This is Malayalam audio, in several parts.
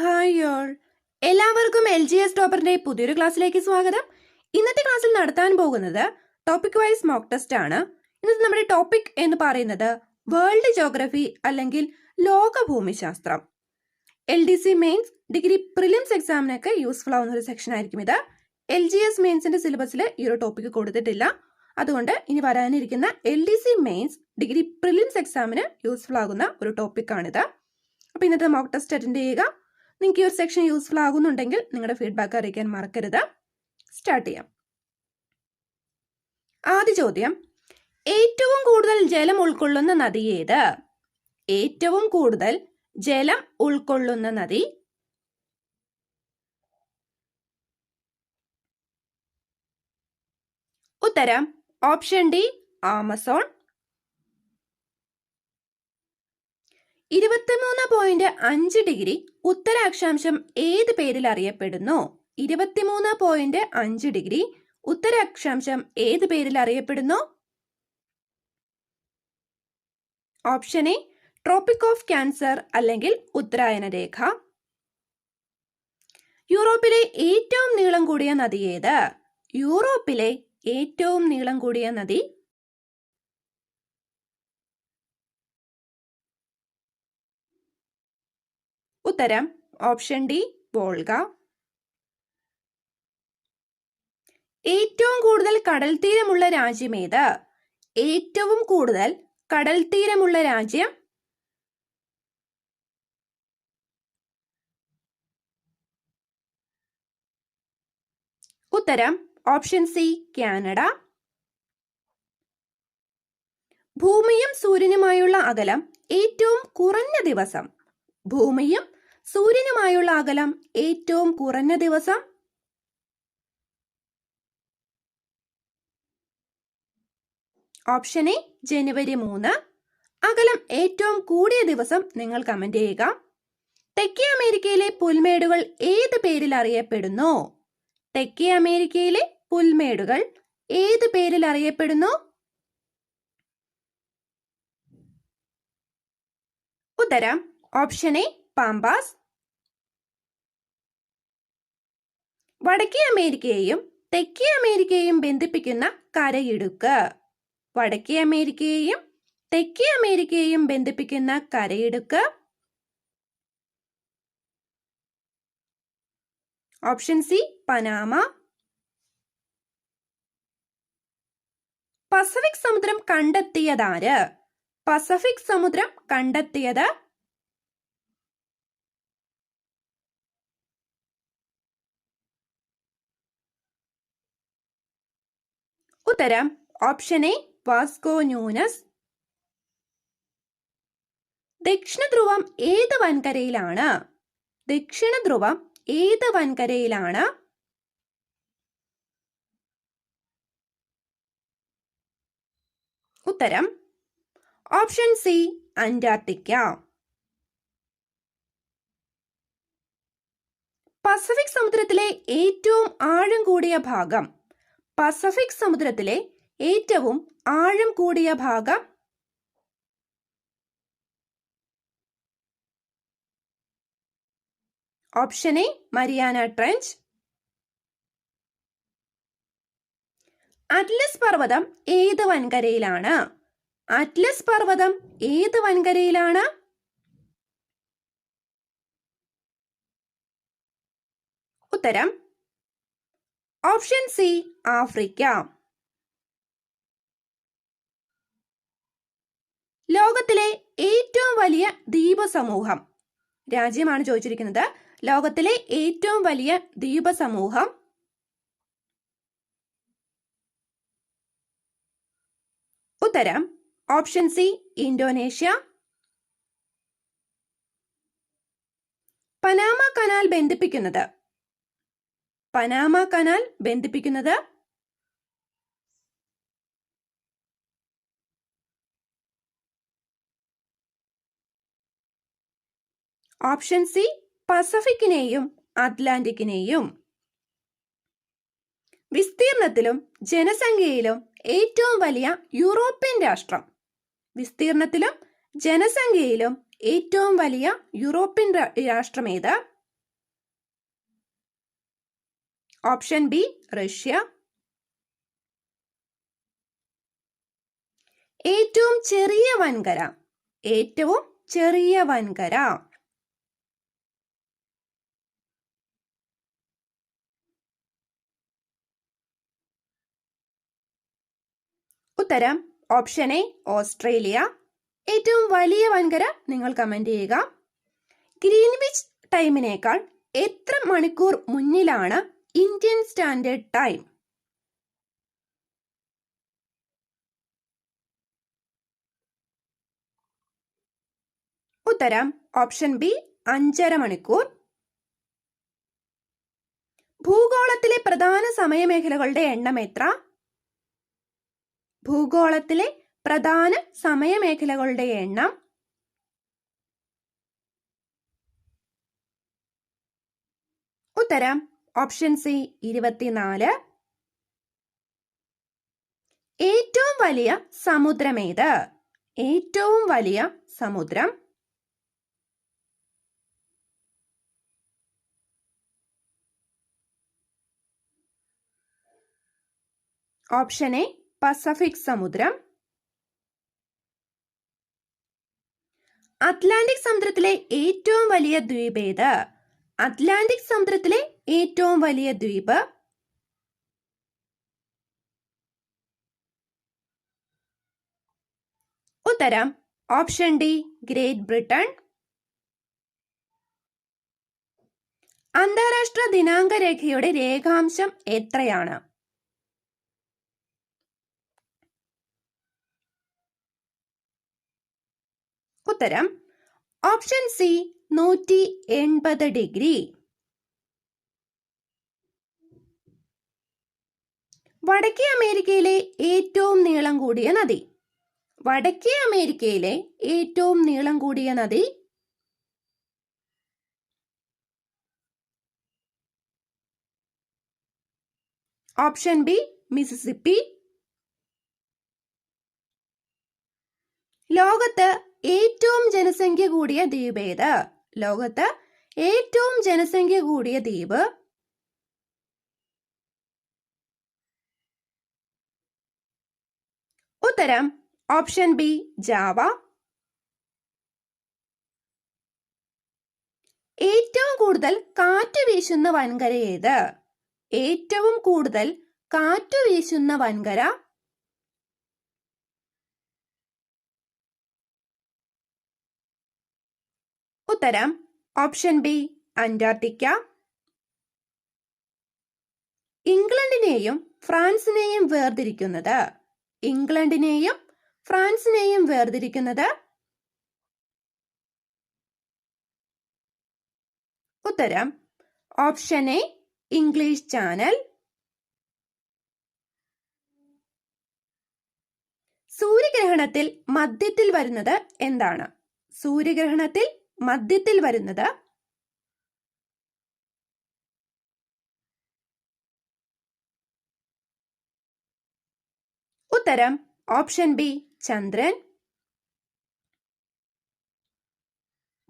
ഹായ് ഓൾ, എല്ലാവർക്കും LGS ടോപ്പറിന്റെ പുതിയൊരു ക്ലാസ്സിലേക്ക് സ്വാഗതം. ഇന്നത്തെ ക്ലാസ്സിൽ നടത്താൻ പോകുന്നത് ടോപ്പിക് വൈസ് മോക്ക് ടെസ്റ്റ് ആണ്. ഇന്നത്തെ നമ്മുടെ ടോപ്പിക് എന്ന് പറയുന്നത് വേൾഡ് ജോഗ്രഫി അല്ലെങ്കിൽ ലോക ഭൂമിശാസ്ത്രം. LDC മെയിൻസ് ഡിഗ്രി പ്രിലിംസ് എക്സാമിനൊക്കെ യൂസ്ഫുൾ ആവുന്ന ഒരു സെക്ഷൻ ആയിരിക്കും ഇത്. LGS മെയിൻസിന്റെ സിലബസിൽ ഈ ഒരു ടോപ്പിക് കൊടുത്തിട്ടില്ല. അതുകൊണ്ട് ഇനി വരാനിരിക്കുന്ന LDC മെയിൻസ് ഡിഗ്രി പ്രിലിംസ് എക്സാമിന് യൂസ്ഫുൾ ആകുന്ന ഒരു ടോപ്പിക്കാണിത്. അപ്പോൾ ഇന്നത്തെ മോക്ക് ടെസ്റ്റ് അറ്റൻഡ് ചെയ്യുക. നിങ്ങൾക്ക് ഈ ഒരു സെക്ഷൻ യൂസ്ഫുൾ ആകുന്നുണ്ടെങ്കിൽ നിങ്ങളുടെ ഫീഡ്ബാക്ക് അറിയിക്കാൻ മറക്കരുത്. സ്റ്റാർട്ട് ചെയ്യാം. ആദ്യ ചോദ്യം, ഏറ്റവും കൂടുതൽ ജലം ഉൾക്കൊള്ളുന്ന നദി ഏത്? ഏറ്റവും കൂടുതൽ ജലം ഉൾക്കൊള്ളുന്ന നദി? ഉത്തരം ഓപ്ഷൻ ഡി, ആമസോൺ. 23.5 ഡിഗ്രി ഉത്തരാക്ഷാംശം ഏത് പേരിൽ അറിയപ്പെടുന്നു? 23.5 ഡിഗ്രി ഉത്തരാക്ഷാംശം ഏത് പേരിൽ അറിയപ്പെടുന്നു? Option A, tropic of cancer അല്ലെങ്കിൽ ഉത്തരായന രേഖ. യൂറോപ്പിലെ ഏറ്റവും നീളം കൂടിയ നദി ഏത്? യൂറോപ്പിലെ ഏറ്റവും നീളം കൂടിയ നദി? ഉത്തരം ഓപ്ഷൻ ഡി, വോൾഗ. ഏറ്റവും കൂടുതൽ കടൽ തീരമുള്ള രാജ്യം ഏത്? ഏറ്റവും കൂടുതൽ കടൽ തീരമുള്ള രാജ്യം? ഉത്തരം ഓപ്ഷൻ സി, കാനഡ. ഭൂമിയും സൂര്യനുമായുള്ള അകലം ഏറ്റവും കുറഞ്ഞ ദിവസം? ഭൂമിയും സൂര്യനുമായുള്ള അകലം ഏറ്റവും കുറഞ്ഞ ദിവസം? ഓപ്ഷൻ എ, ജനുവരി 3. അകലം ഏറ്റവും കൂടിയ ദിവസം നിങ്ങൾ കമന്റ് ചെയ്യുക. തെക്കേ അമേരിക്കയിലെ പുൽമേടുകൾ ഏത് പേരിൽ അറിയപ്പെടുന്നു? തെക്കേ അമേരിക്കയിലെ പുൽമേടുകൾ ഏത് പേരിൽ അറിയപ്പെടുന്നു? ഉത്തരം ഓപ്ഷൻ എ, പാമ്പാസ്. വടക്കേ അമേരിക്കയെയും തെക്കേ അമേരിക്കയെയും ബന്ധിപ്പിക്കുന്ന കരയിടുക്ക്? വടക്കേ അമേരിക്കയെയും തെക്കേ അമേരിക്കയെയും ബന്ധിപ്പിക്കുന്ന കരയിടുക്ക്? Option C, Panama. പസഫിക് സമുദ്രം കണ്ടെത്തിയതാര്? പസഫിക് സമുദ്രം കണ്ടെത്തിയത്? ഉത്തരം ഓപ്ഷൻ എ, വാസ്കോ ന്യൂനസ്. ദക്ഷിണ ധ്രുവം ഏത് വൻകരയിലാണ്? ദക്ഷിണ ധ്രുവം ഏത് വൻകരയിലാണ്? ഉത്തരം ഓപ്ഷൻ സി, അന്റാർട്ടിക്ക. പസഫിക് സമുദ്രത്തിലെ ഏറ്റവും ആഴം കൂടിയ ഭാഗം? പസഫിക് സമുദ്രത്തിലെ ഏറ്റവും ആഴം കൂടിയ ഭാഗം? Option A, Mariana trench. Atlas പർവ്വതം ഏത് വൻകരയിലാണ്? അറ്റ്ലസ് പർവ്വതം ഏത് വൻകരയിലാണ്? ഉത്തരം ഓപ്ഷൻ സി, ആഫ്രിക്ക. ലോകത്തിലെ ഏറ്റവും വലിയ ദ്വീപ സമൂഹം? രാജ്യമാണ് ചോദിച്ചിരിക്കുന്നത്. ലോകത്തിലെ ഏറ്റവും വലിയ ദ്വീപ സമൂഹം? ഉത്തരം option C, Indonesia. Panama canal ബന്ധിപ്പിക്കുന്നത്? പനാമ കനാൽ ബന്ധിപ്പിക്കുന്നത്? ഓപ്ഷൻ സി, പസഫിക്കിനെയും അറ്റ്ലാന്റിക്കിനെയും. വിസ്തീർണത്തിലും ജനസംഖ്യയിലും ഏറ്റവും വലിയ യൂറോപ്യൻ രാഷ്ട്രം? വിസ്തീർണത്തിലും ജനസംഖ്യയിലും ഏറ്റവും വലിയ യൂറോപ്യൻ രാഷ്ട്രം ഏത്? Option B Russia. ഏറ്റവും ചെറിയ വൻകര. ഏറ്റവും ചെറിയ വൻകര. ഉത്തരം ഓപ്ഷൻ എ ഓസ്ട്രേലിയ. ഏറ്റവും വലിയ വൻകര നിങ്ങൾ കമന്റ് ചെയ്യുക. ഗ്രീൻവിച്ച് ടൈമിനേക്കാൾ എത്ര മണിക്കൂർ മുന്നിലാണ് ഇന്ത്യൻ സ്റ്റാൻഡേർഡ് ടൈം? ഉത്തരം ഓപ്ഷൻ ബി 5.5 മണിക്കൂർ. ഭൂഗോളത്തിലെ പ്രധാന സമയമേഖലകളുടെ എണ്ണം എത്ര? ഭൂഗോളത്തിലെ പ്രധാന സമയമേഖലകളുടെ എണ്ണം. ഉത്തരം ഓപ്ഷൻ സി 24. ഏറ്റവും വലിയ സമുദ്രമേത്? ഏറ്റവും വലിയ സമുദ്രം. ഓപ്ഷൻ എ പസഫിക് സമുദ്രം. അറ്റ്ലാന്റിക് സമുദ്രത്തിലെ ഏറ്റവും വലിയ ദ്വീപ് ഏത്? അറ്റ്ലാന്റിക് സമുദ്രത്തിലെ ഏറ്റവും വലിയ ദ്വീപ്. ഉത്തരം ഓപ്ഷൻ ഡി ഗ്രേറ്റ് ബ്രിട്ടൻ. അന്താരാഷ്ട്ര ദിനാങ്ക രേഖയുടെ രേഖാംശം എത്രയാണ്? ഉത്തരം ഓപ്ഷൻ സി 180 ഡിഗ്രി. വടക്കേ അമേരിക്കയിലെ ഏറ്റവും നീളം കൂടിയ നദി. വടക്കേ അമേരിക്കയിലെ ഏറ്റവും നീളം കൂടിയ നദി. Option B Mississippi. ലോകത്ത് ഏറ്റവും ജനസംഖ്യ കൂടിയ ദ്വീപ് ഏത്? ലോകത്ത് ഏറ്റവും ജനസംഖ്യ കൂടിയ ദ്വീപ്. ഉത്തരം ഓപ്ഷൻ ബി ജാവ. ഏറ്റവും കൂടുതൽ കാറ്റ് വീശുന്ന വൻകര ഏത്? ഏറ്റവും കൂടുതൽ കാറ്റ് വീശുന്ന വൻകര. ഉത്തരം ഓപ്ഷൻ ബി അന്റാർട്ടിക്ക. ഇംഗ്ലണ്ടിനെയും ഫ്രാൻസിനെയും വേർതിരിക്കുന്നത്. ഇംഗ്ലണ്ടിനെയും ഫ്രാൻസിനെയും വേർതിരിക്കുന്നത്. ഉത്തരം ഓപ്ഷൻ എ ഇംഗ്ലീഷ് ചാനൽ. സൂര്യഗ്രഹണത്തിൽ മധ്യത്തിൽ വരുന്നത് എന്താണ്? സൂര്യഗ്രഹണത്തിൽ മധ്യത്തിൽ വരുന്നത്. ഉത്തരം ഓപ്ഷൻ ബി ചന്ദ്രൻ.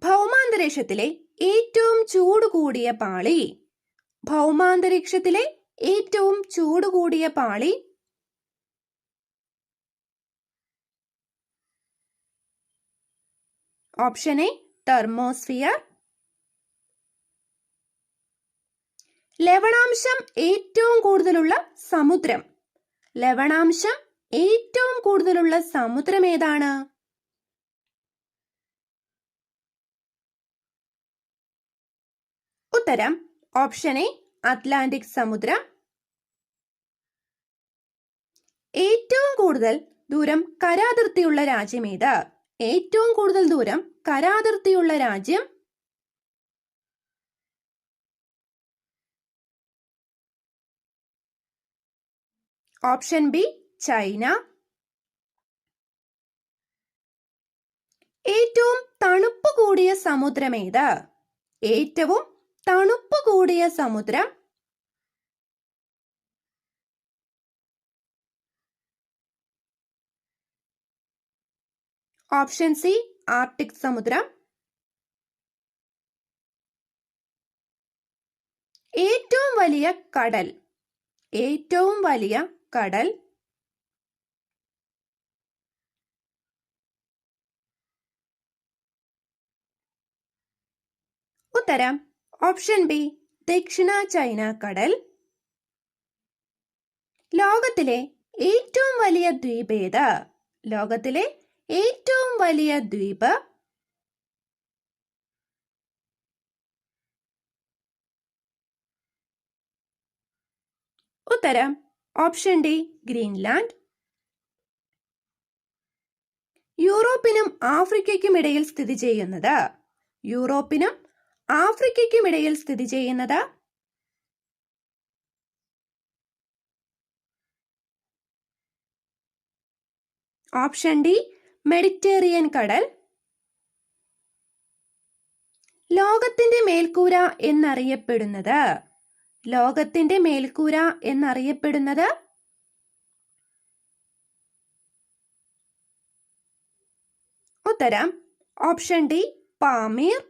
ഭൗമാന്തരീക്ഷത്തിലെ ഏറ്റവും ചൂട് കൂടിയ പാളി. ഭൗമാന്തരീക്ഷത്തിലെ ഏറ്റവും ചൂട് കൂടിയ പാളി. Option A thermosphere. ലവണാംശം ഏറ്റവും കൂടുതലുള്ള സമുദ്രം. ലവണാംശം ഏറ്റവും കൂടുതലുള്ള സമുദ്രം ഏതാണ്? ഉത്തരം ഓപ്ഷൻ എ അറ്റ്ലാന്റിക് സമുദ്രം. ഏറ്റവും കൂടുതൽ ദൂരം കരാതിർത്തിയുള്ള രാജ്യം ഏത്? ഏറ്റവും കൂടുതൽ ദൂരം കരാതിർത്തിയുള്ള രാജ്യം. Option B China. ഏറ്റവും തണുപ്പ് കൂടിയ സമുദ്രം ഏത്? ഏറ്റവും തണുപ്പ് കൂടിയ സമുദ്രം. ഓപ്ഷൻ സി ആർട്ടിക് സമുദ്രം. ഏറ്റവും വലിയ കടൽ? ഏറ്റവും വലിയ കടൽ? ഉത്തരം ഓപ്ഷൻ ബി, ദക്ഷിണ ചൈന കടൽ. ലോകത്തിലെ ഏറ്റവും വലിയ ദ്വീപ് ഏത്? ലോകത്തിലെ ഏറ്റവും വലിയ ദ്വീപ്? ഉത്തരം ഓപ്ഷൻ ഡി, ഗ്രീൻലാൻഡ്. യൂറോപ്പിനും ആഫ്രിക്കയ്ക്കും ഇടയിൽ സ്ഥിതി ചെയ്യുന്നത്? യൂറോപ്പിനും ആഫ്രിക്കയ്ക്കും ഇടയിൽ സ്ഥിതി ചെയ്യുന്നത്? ഓപ്ഷൻ ഡി, മെഡിറ്ററേനിയൻ കടൽ. ലോകത്തിന്റെ മേൽക്കൂര എന്നറിയപ്പെടുന്നത്? ലോകത്തിന്റെ മേൽക്കൂര എന്നറിയപ്പെടുന്നത്? ഉത്തരം ഓപ്ഷൻ ഡി, പാമീർ.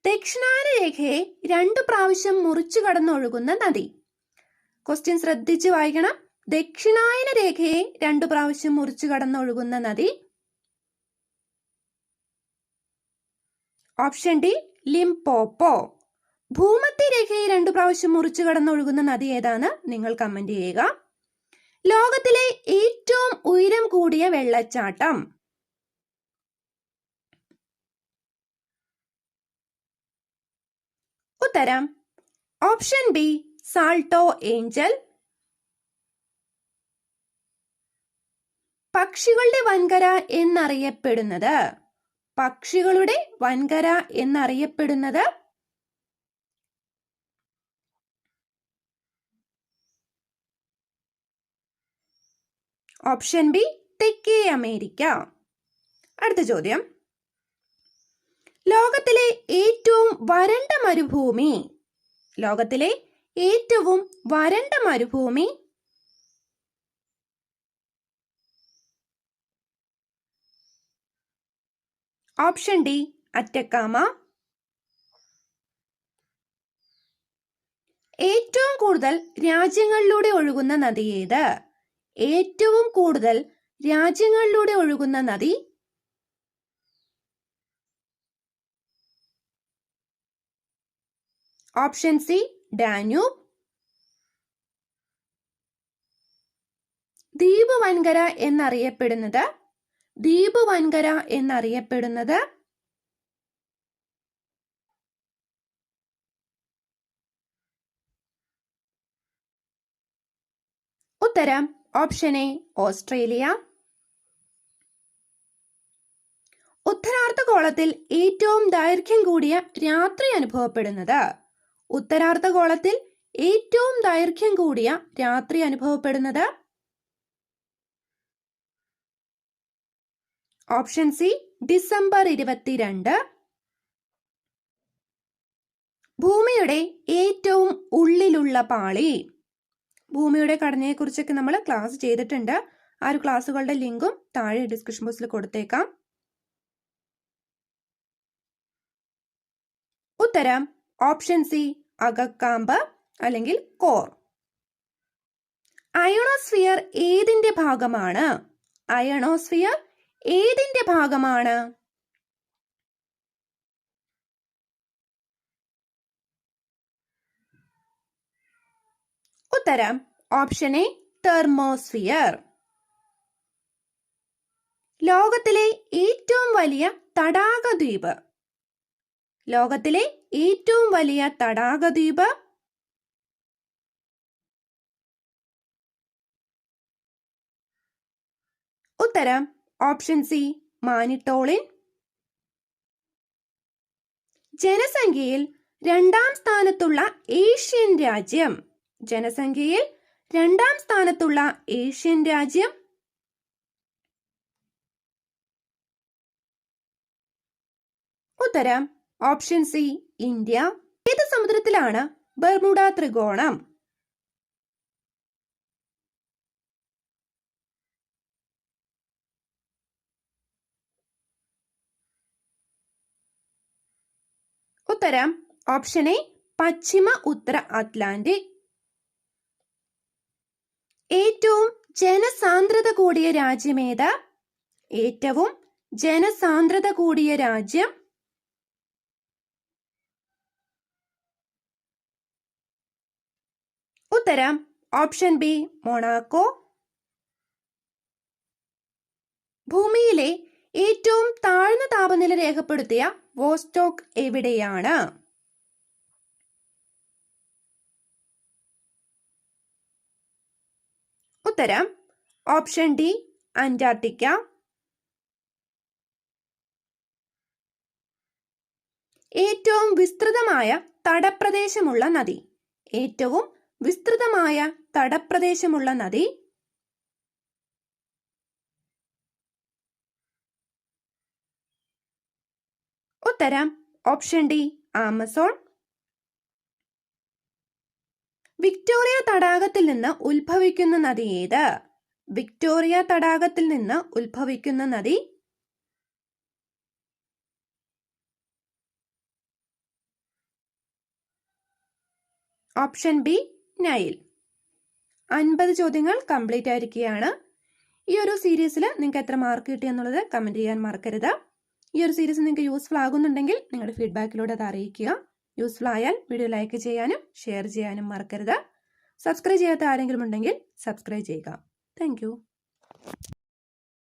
ദക്ഷിണായന രേഖയെ 2 പ്രാവശ്യം മുറിച്ചു കടന്നൊഴുകുന്ന നദി? ക്വസ്റ്റ്യൻ ശ്രദ്ധിച്ച് വായിക്കണം. ദക്ഷിണായന രേഖയെ 2 പ്രാവശ്യം മുറിച്ചു കടന്നൊഴുകുന്ന നദി? Option D, Limpopo. ഭൂമധ്യരേഖയെ 2 പ്രാവശ്യം മുറിച്ചു കടന്നൊഴുകുന്ന നദി ഏതാണ്? നിങ്ങൾ കമന്റ് ചെയ്യുക. ലോകത്തിലെ ഏറ്റവും ഉയരം കൂടിയ വെള്ളച്ചാട്ടം? ഉത്തരം ഓപ്ഷൻ ബി, സാൾട്ടോ ഏഞ്ചൽ. പക്ഷികളുടെ വൻകര എന്നറിയപ്പെടുന്നത്? പക്ഷികളുടെ വൻകര എന്നറിയപ്പെടുന്നത്? ഓപ്ഷൻ ബി, തെക്കേ അമേരിക്ക. അടുത്ത ചോദ്യം. ലോകത്തിലെ ഏറ്റവും വരണ്ട മരുഭൂമി? ലോകത്തിലെ ഏറ്റവും വരണ്ട മരുഭൂമി? Option D, Atacama. ഏറ്റവും കൂടുതൽ രാജ്യങ്ങളിലൂടെ ഒഴുകുന്ന നദി ഏത്? ഏറ്റവും കൂടുതൽ രാജ്യങ്ങളിലൂടെ ഒഴുകുന്ന നദി? Option C, Danube. ദ്വീപ് വൻകര എന്നറിയപ്പെടുന്നത്? ദ്വീപ് വൻകര എന്നറിയപ്പെടുന്നത്? ഉത്തരം ഓപ്ഷൻ എ, ഓസ്ട്രേലിയ. ഉത്തരാർദ്ധഗോളത്തിൽ ഏറ്റവും ദൈർഘ്യം കൂടിയ രാത്രി അനുഭവപ്പെടുന്നത്? ഉത്തരാർദ്ധഗോളത്തിൽ ഏറ്റവും ദൈർഘ്യം കൂടിയ രാത്രി അനുഭവപ്പെടുന്നത്? Option C, December 22. ഭൂമിയുടെ ഏറ്റവും ഉള്ളിലുള്ള പാളി? ഭൂമിയുടെ ഘടനയെ കുറിച്ചൊക്കെ നമ്മൾ ക്ലാസ് ചെയ്തിട്ടുണ്ട്. ആ ഒരു ക്ലാസ്സുകളുടെ ലിങ്കും താഴെ ഡിസ്ക്രിപ്ഷൻ ബോക്സിൽ കൊടുത്തേക്കാം. ഉത്തരം ഓപ്ഷൻ സി, അകക്കാമ്പ് അല്ലെങ്കിൽ കോർ. അയണോസ്ഫിയർ ഏതിന്റെ ഭാഗമാണ്? അയണോസ്ഫിയർ ഏതിന്റെ ഭാഗമാണ്? ഉത്തരം ഓപ്ഷൻ എ, തെർമോസ്ഫിയർ. ലോകത്തിലെ ഏറ്റവും വലിയ തടാകദ്വീപ്? ലോകത്തിലെ ഏറ്റവും വലിയ തടാകദ്വീപ്? ഉത്തരം ഓപ്ഷൻ സി, മാനിട്ടോളിൻ. ജനസംഖ്യയിൽ 2ാം സ്ഥാനത്തുള്ള ഏഷ്യൻ രാജ്യം? ജനസംഖ്യയിൽ 2ാം സ്ഥാനത്തുള്ള ഏഷ്യൻ രാജ്യം? ഉത്തരം ഓപ്ഷൻ സി, ഇന്ത്യ. ഏത് സമുദ്രത്തിലാണ് ബർമുഡ ത്രികോണം? ഉത്തരം option A Paschim Uttara Atlantic. ഏറ്റവും ജനസാന്ദ്രത കൂടിയ രാജ്യമേത്? ഏറ്റവും ജനസാന്ദ്രത കൂടിയ രാജ്യം? ഉത്തരം ഓപ്ഷൻ ബി മൊണാക്കോ. ഭൂമിയിലെ ഏറ്റവും താഴ്ന്ന താപനില രേഖപ്പെടുത്തിയ വോസ്റ്റോക്ക് എവിടെയാണ്? ഉത്തരം ഓപ്ഷൻ ഡി അന്റാർട്ടിക്ക. ഏറ്റവും വിസ്തൃതമായ തടപ്രദേശമുള്ള നദി? ഏറ്റവും വിസ്തൃതമായ തടപ്രദേശമുള്ള നദി? ഉത്തരം ഓപ്ഷൻ ഡി ആമസോൺ. വിക്ടോറിയ തടാകത്തിൽ നിന്ന് ഉത്ഭവിക്കുന്ന നദി ഏത്? വിക്ടോറിയ തടാകത്തിൽ നിന്ന് ഉത്ഭവിക്കുന്ന നദി? Option B Nile. 50 ചോദ്യങ്ങൾ കംപ്ലീറ്റ് ആയിരിക്കുകയാണ്. ഈ ഒരു സീരീസിൽ നിങ്ങൾക്ക് എത്ര മാർക്ക് കിട്ടി എന്നുള്ളത് കമന്റ് ചെയ്യാൻ മറക്കരുത്. ഈ ഒരു സീരീസ് നിങ്ങൾക്ക് യൂസ്ഫുൾ ആകുന്നുണ്ടെങ്കിൽ നിങ്ങളുടെ ഫീഡ്ബാക്കിലൂടെ അത് അറിയിക്കുക. യൂസ്ഫുൾ ആയാൽ വീഡിയോ ലൈക്ക് ചെയ്യാനും ഷെയർ ചെയ്യാനും മറക്കരുത്. സബ്സ്ക്രൈബ് ചെയ്യാത്ത ആരെങ്കിലും ഉണ്ടെങ്കിൽ സബ്സ്ക്രൈബ് ചെയ്യുക. താങ്ക്